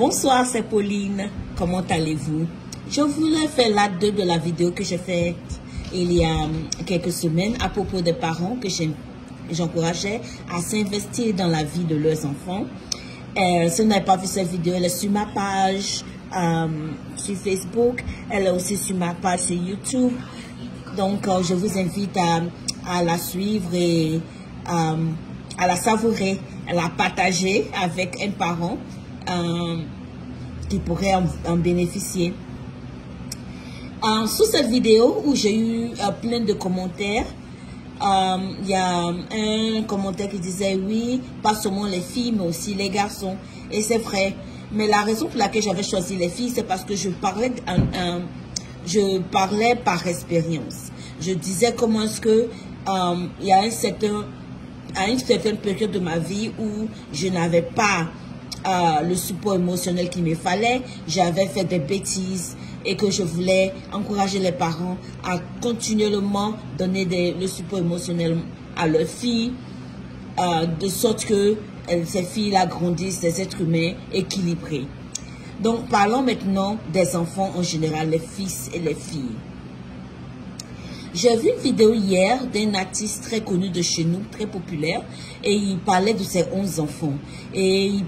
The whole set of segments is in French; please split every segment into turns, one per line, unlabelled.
Bonsoir, c'est Pauline. Comment allez-vous? Je voulais faire la 2 de la vidéo que j'ai faite il y a quelques semaines à propos des parents que j'encourageais à s'investir dans la vie de leurs enfants. Si vous n'avez pas vu cette vidéo, elle est sur ma page sur Facebook. Elle est aussi sur ma page sur YouTube. Donc, je vous invite à la suivre et à la savourer, à la partager avec un parent qui pourrait en bénéficier. Sous cette vidéo où j'ai eu plein de commentaires, il y a un commentaire qui disait oui, pas seulement les filles mais aussi les garçons, et c'est vrai. Mais la raison pour laquelle j'avais choisi les filles, c'est parce que je parlais par expérience. Je disais comment est-ce que il y a à une certaine période de ma vie où je n'avais pas le support émotionnel qu'il me fallait, j'avais fait des bêtises et que je voulais encourager les parents à continuellement donner le support émotionnel à leurs filles, de sorte que ces filles-là grandissent des êtres humains équilibrés. Donc, parlons maintenant des enfants en général, les fils et les filles. J'ai vu une vidéo hier d'un artiste très connu de chez nous, très populaire, et il parlait de ses 11 enfants. Et il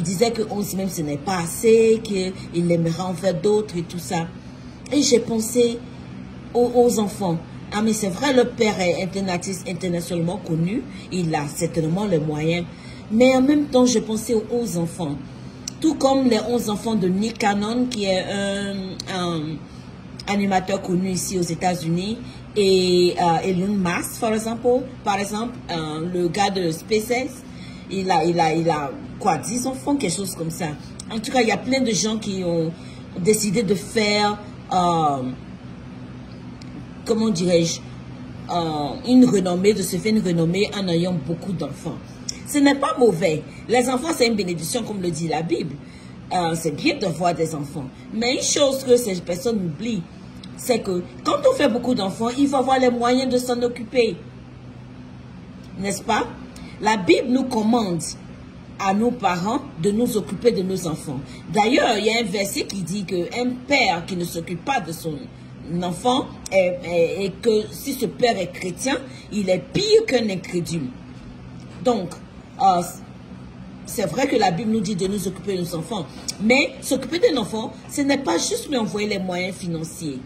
disait que 11 même ce n'est pas assez, qu'il aimerait en faire d'autres et tout ça. Et j'ai pensé aux enfants. Ah mais c'est vrai, le père est un artiste internationalement connu, il a certainement les moyens. Mais en même temps, je pensais aux enfants. Tout comme les 11 enfants de Nick Cannon, qui est un animateur connu ici aux États-Unis, et Elon Musk, par exemple, le gars de SpaceX, il a quoi, 10 enfants, quelque chose comme ça. En tout cas, il y a plein de gens qui ont décidé de faire, comment dirais-je, une renommée, de se faire une renommée en ayant beaucoup d'enfants. Ce n'est pas mauvais. Les enfants, c'est une bénédiction, comme le dit la Bible. C'est bien d'avoir des enfants. Mais une chose que ces personnes oublient, c'est que quand on fait beaucoup d'enfants, il faut avoir les moyens de s'en occuper. N'est-ce pas? La Bible nous commande à nos parents de nous occuper de nos enfants. D'ailleurs, il y a un verset qui dit qu'un père qui ne s'occupe pas de son enfant, et que si ce père est chrétien, il est pire qu'un incrédule. Donc, c'est vrai que la Bible nous dit de nous occuper de nos enfants. Mais s'occuper d'un enfant, ce n'est pas juste lui envoyer les moyens financiers.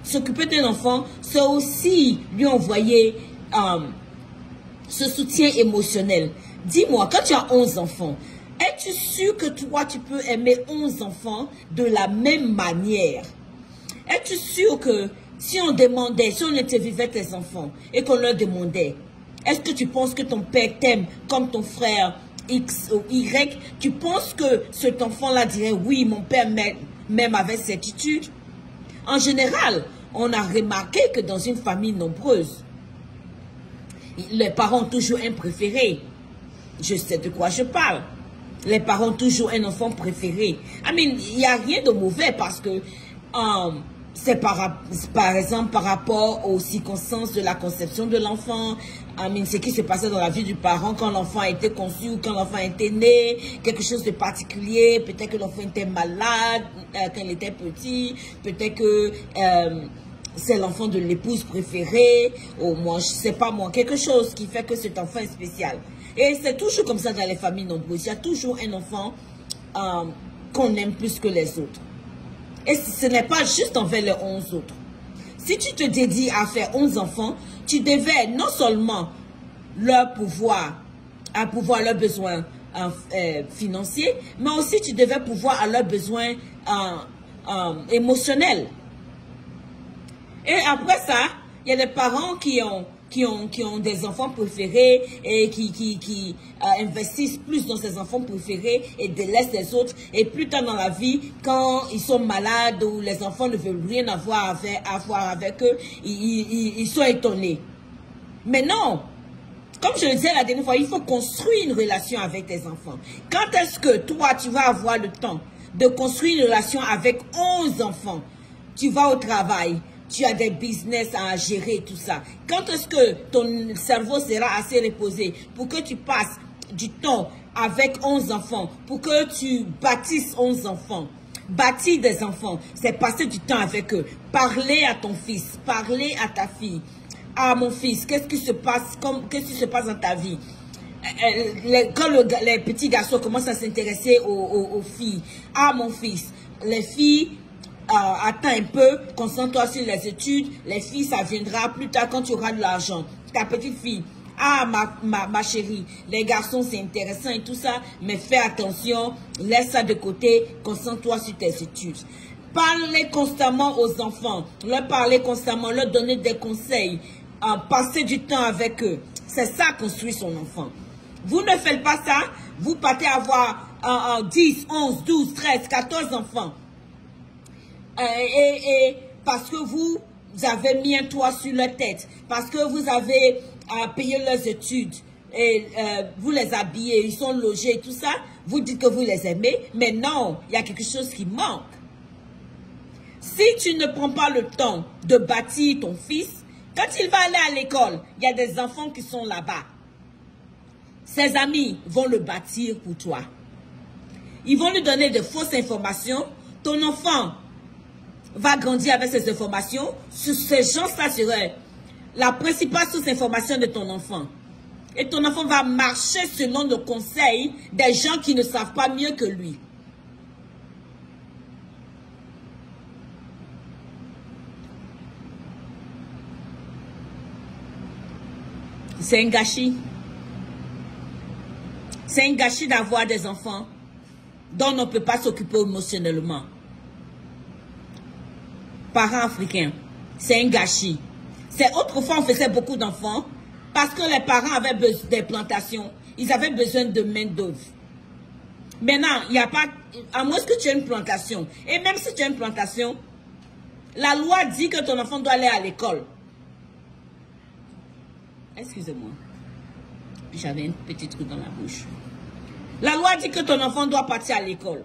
S'occuper d'un enfant, c'est aussi lui envoyer ce soutien émotionnel. Dis-moi, quand tu as 11 enfants, es-tu sûr que toi, tu peux aimer 11 enfants de la même manière? Es-tu sûr que si on interviewait tes enfants et qu'on leur demandait, est-ce que tu penses que ton père t'aime comme ton frère X ou Y? Tu penses que cet enfant-là dirait, oui, mon père m'aime avec certitude? En général, on a remarqué que dans une famille nombreuse, les parents ont toujours un préféré. Je sais de quoi je parle. Les parents ont toujours un enfant préféré. Il n'y a rien de mauvais parce que c'est par exemple par rapport aux circonstances de la conception de l'enfant. Ce qui se passait dans la vie du parent quand l'enfant a été conçu ou quand l'enfant était né, quelque chose de particulier. Peut-être que l'enfant était malade quand il était petit. Peut-être que c'est l'enfant de l'épouse préférée. Ou moi, je sais pas moi, quelque chose qui fait que cet enfant est spécial. Et c'est toujours comme ça dans les familles nombreuses. Il y a toujours un enfant qu'on aime plus que les autres. Et ce n'est pas juste envers les 11 autres. Si tu te dédies à faire 11 enfants, tu devais non seulement leur pourvoir leurs besoins financiers, mais aussi tu devais pourvoir à leurs besoins émotionnels. Et après ça, il y a des parents qui ont des enfants préférés et qui investissent plus dans ces enfants préférés et délaissent les autres. Et plus tard dans la vie, quand ils sont malades ou les enfants ne veulent rien avoir à voir avec eux, ils sont étonnés. Mais non, comme je le disais la dernière fois, il faut construire une relation avec tes enfants. Quand est-ce que toi, tu vas avoir le temps de construire une relation avec 11 enfants? Tu vas au travail. Tu as des business à gérer, tout ça. Quand est-ce que ton cerveau sera assez reposé pour que tu passes du temps avec 11 enfants, pour que tu bâtisses 11 enfants. Bâtir des enfants, c'est passer du temps avec eux. Parler à ton fils, parler à ta fille. Ah, mon fils, qu'est-ce qui se passe dans ta vie? Quand les petits garçons commencent à s'intéresser aux filles. Ah, mon fils, les filles, attends un peu, concentre-toi sur les études. Les filles, ça viendra plus tard quand tu auras de l'argent. Ta petite fille. Ah, ma chérie, les garçons, c'est intéressant et tout ça, mais fais attention, laisse ça de côté, concentre-toi sur tes études. Parlez constamment aux enfants, leur parler constamment, leur donner des conseils, passer du temps avec eux. C'est ça, construire son enfant. Vous ne faites pas ça, vous partez avoir 10, 11, 12, 13, 14 enfants. Et parce que vous avez mis un toit sur leur tête, parce que vous avez payé leurs études, et vous les habillez, ils sont logés, tout ça, vous dites que vous les aimez, mais non, il y a quelque chose qui manque. Si tu ne prends pas le temps de bâtir ton fils, quand il va aller à l'école, il y a des enfants qui sont là-bas. Ses amis vont le bâtir pour toi. Ils vont lui donner de fausses informations. Ton enfant va grandir avec ces informations. Ces gens-là seraient la principale source d'information de ton enfant. Et ton enfant va marcher selon le conseil des gens qui ne savent pas mieux que lui. C'est un gâchis. C'est un gâchis d'avoir des enfants dont on ne peut pas s'occuper émotionnellement. Parents africains, c'est un gâchis. Autrefois, on faisait beaucoup d'enfants parce que les parents avaient besoin des plantations. Ils avaient besoin de main-d'œuvre. Maintenant, il n'y a pas... À moins que tu aies une plantation. Et même si tu as une plantation, la loi dit que ton enfant doit aller à l'école. Excusez-moi. J'avais un petit truc dans la bouche. La loi dit que ton enfant doit partir à l'école.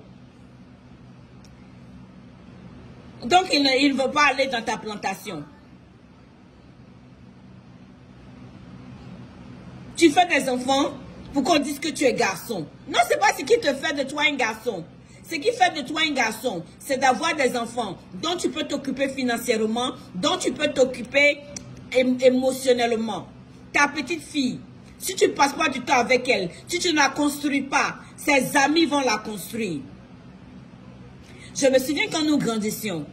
Donc, il ne veut pas aller dans ta plantation. Tu fais des enfants pour qu'on dise que tu es garçon. Non, ce n'est pas ce qui te fait de toi un garçon. Ce qui fait de toi un garçon, c'est d'avoir des enfants dont tu peux t'occuper financièrement, dont tu peux t'occuper émotionnellement. Ta petite fille, si tu ne passes pas du temps avec elle, si tu ne la construis pas, ses amis vont la construire. Je me souviens quand nous grandissions,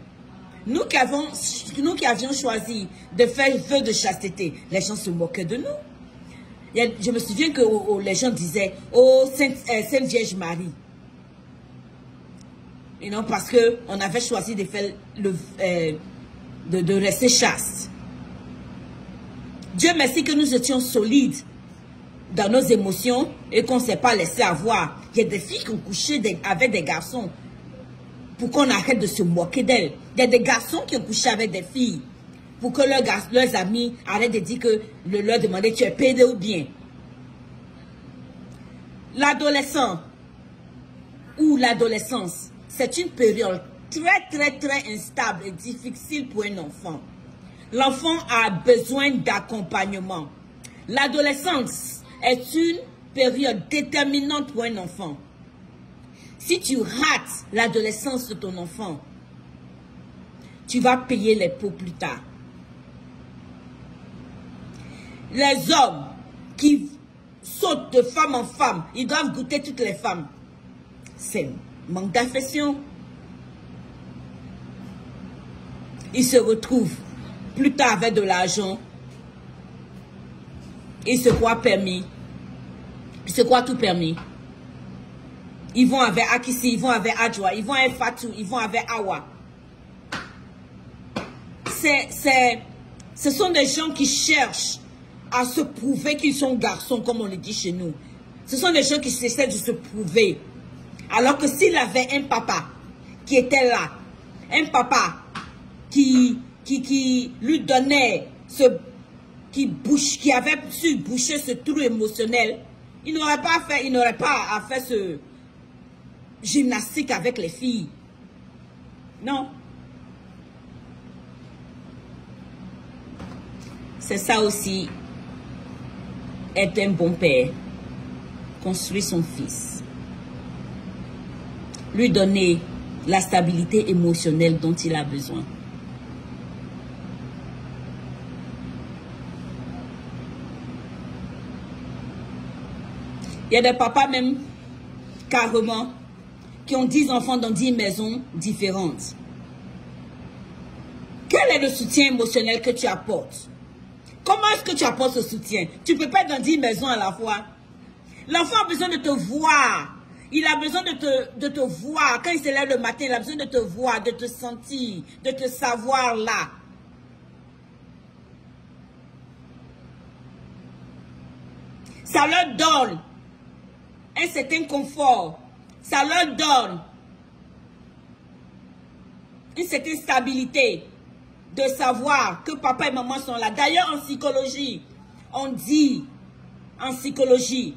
nous qui avions choisi de faire vœu de chasteté, les gens se moquaient de nous. Je me souviens que les gens disaient, oh, Sainte Vierge Marie. Et non, parce qu'on avait choisi de faire de rester chaste. Dieu merci que nous étions solides dans nos émotions et qu'on ne s'est pas laissé avoir. Il y a des filles qui ont couché avec des garçons pour qu'on arrête de se moquer d'elles. Il y a des garçons qui ont couché avec des filles pour que leurs amis arrêtent de dire que leur demander tu es pédé ou bien. L'adolescent ou l'adolescence, c'est une période très instable et difficile pour un enfant. L'enfant a besoin d'accompagnement. L'adolescence est une période déterminante pour un enfant. Si tu rates l'adolescence de ton enfant, tu vas payer les pots plus tard. Les hommes qui sautent de femme en femme, ils doivent goûter toutes les femmes. C'est manque d'affection. Ils se retrouvent plus tard avec de l'argent. Ils se croient permis. Ils se croient tout permis. Ils vont avec Akissi, ils vont avec Adjoa, ils vont avec Fatou, ils vont avec Awa. Ce sont des gens qui cherchent à se prouver qu'ils sont garçons, comme on le dit chez nous. Ce sont des gens qui essaient de se prouver. Alors que s'il avait un papa qui était là, un papa qui lui donnait qui avait su boucher ce trou émotionnel, il n'aurait pas à faire ce gymnastique avec les filles. Non. C'est ça aussi, être un bon père. construire son fils. Lui donner la stabilité émotionnelle dont il a besoin. Il y a des papas même, carrément, qui ont 10 enfants dans 10 maisons différentes. Quel est le soutien émotionnel que tu apportes? Comment est-ce que tu apportes ce soutien? Tu ne peux pas être dans 10 maisons à la fois. L'enfant a besoin de te voir. Il a besoin de te voir. Quand il se lève le matin, il a besoin de te voir, de te sentir, de te savoir là. Ça leur donne un certain confort. Ça leur donne une certaine stabilité de savoir que papa et maman sont là. D'ailleurs, en psychologie, on dit en psychologie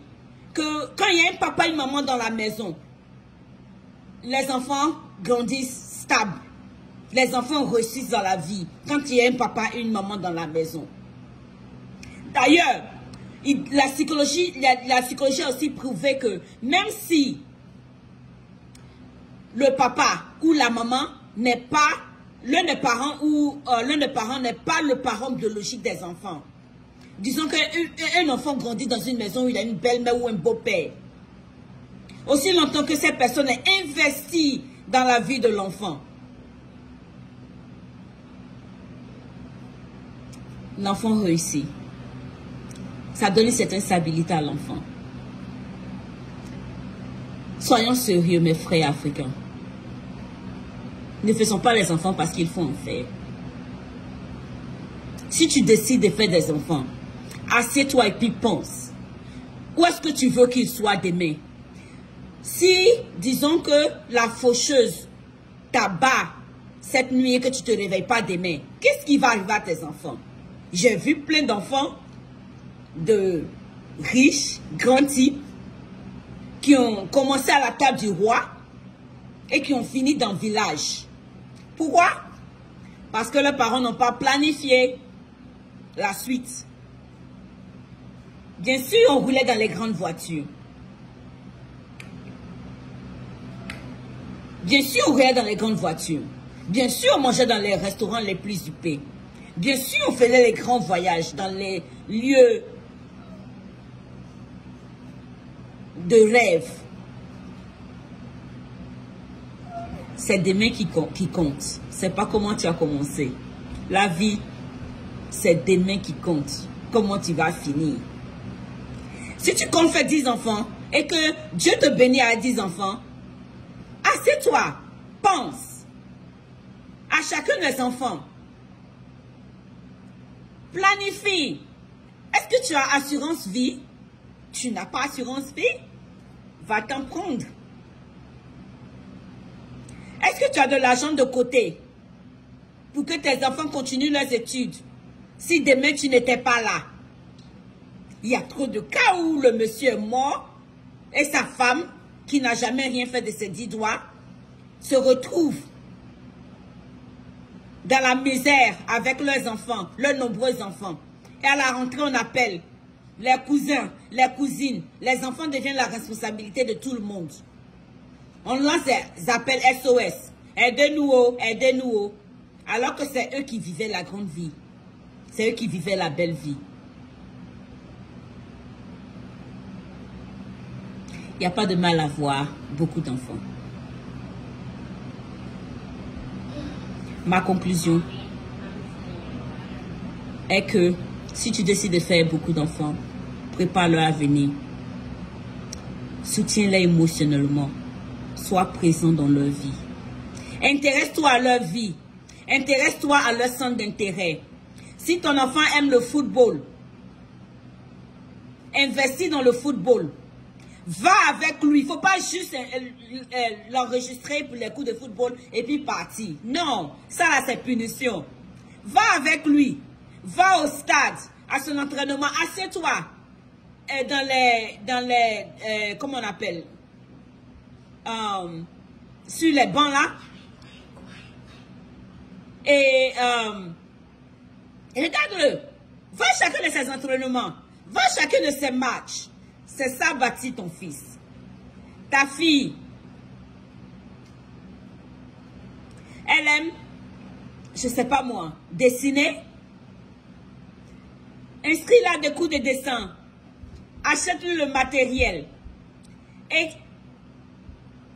que quand il y a un papa et une maman dans la maison, les enfants grandissent stables. Les enfants réussissent dans la vie quand il y a un papa et une maman dans la maison. D'ailleurs, la psychologie a aussi prouvé que même si le papa ou la maman n'est pas l'un des parents n'est pas le parent biologique des enfants. Disons qu'un enfant grandit dans une maison où il a une belle-mère ou un beau-père. Aussi longtemps que cette personne est investie dans la vie de l'enfant, l'enfant réussit. Ça donne une certaine stabilité à l'enfant. Soyons sérieux, mes frères africains. Ne faisons pas les enfants parce qu'il faut en faire. Si tu décides de faire des enfants, assieds-toi et puis pense. Où est-ce que tu veux qu'ils soient demain? Si, disons que la faucheuse t'abat cette nuit et que tu ne te réveilles pas demain, qu'est-ce qui va arriver à tes enfants? J'ai vu plein d'enfants de riches, grands types, qui ont commencé à la table du roi et qui ont fini dans le village. Pourquoi? Parce que leurs parents n'ont pas planifié la suite. Bien sûr, on roulait dans les grandes voitures. Bien sûr, on roulait dans les grandes voitures. Bien sûr, on mangeait dans les restaurants les plus huppés. Bien sûr, on faisait les grands voyages dans les lieux de rêve. C'est demain qui compte. C'est pas comment tu as commencé. La vie, c'est demain qui compte. Comment tu vas finir. Si tu comptes faire 10 enfants et que Dieu te bénit à 10 enfants, assieds-toi, pense à chacun des enfants. Planifie. Est-ce que tu as assurance vie? Tu n'as pas assurance vie? Va t'en prendre. Est-ce que tu as de l'argent de côté pour que tes enfants continuent leurs études si demain tu n'étais pas là? Il y a trop de cas où le monsieur est mort et sa femme, qui n'a jamais rien fait de ses 10 doigts, se retrouve dans la misère avec leurs enfants, leurs nombreux enfants. Et à la rentrée, on appelle les cousins, les cousines. Les enfants deviennent la responsabilité de tout le monde. On lance des appels SOS. Aidez-nous, aidez-nous. Alors que c'est eux qui vivaient la grande vie. C'est eux qui vivaient la belle vie. Il n'y a pas de mal à avoir beaucoup d'enfants. Ma conclusion est que si tu décides de faire beaucoup d'enfants, prépare leur avenir. Soutiens-les émotionnellement. Sois présent dans leur vie. Intéresse-toi à leur vie. Intéresse-toi à leur centre d'intérêt. Si ton enfant aime le football, investis dans le football. Va avec lui. Il ne faut pas juste l'enregistrer pour les coups de football et puis partir. Non, ça là c'est punition. Va avec lui. Va au stade, à son entraînement. Assieds-toi dans les comment on appelle, sur les bancs là. Et regarde-le. Va à chacun de ses entraînements. Va à chacun de ses matchs. C'est ça bâtit ton fils. Ta fille, elle aime, je sais pas moi, dessiner. Inscris-la des cours de dessin. Achète-lui le matériel. Et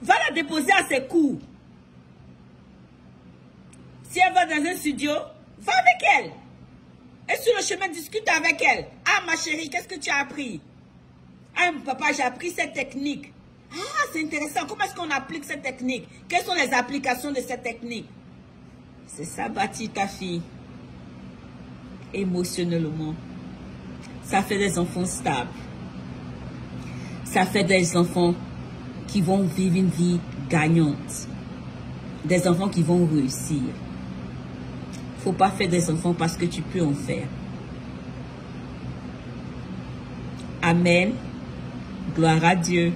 va la déposer à ses cours. Si elle va dans un studio, va avec elle. Et sur le chemin, discute avec elle. Ah, ma chérie, qu'est-ce que tu as appris? Ah, papa, j'ai appris cette technique. Ah, c'est intéressant. Comment est-ce qu'on applique cette technique? Quelles sont les applications de cette technique? C'est ça, bâtir ta fille. Émotionnellement. Ça fait des enfants stables. Ça fait des enfants qui vont vivre une vie gagnante. Des enfants qui vont réussir. Faut pas faire des enfants parce que tu peux en faire. Amen. Gloire à Dieu.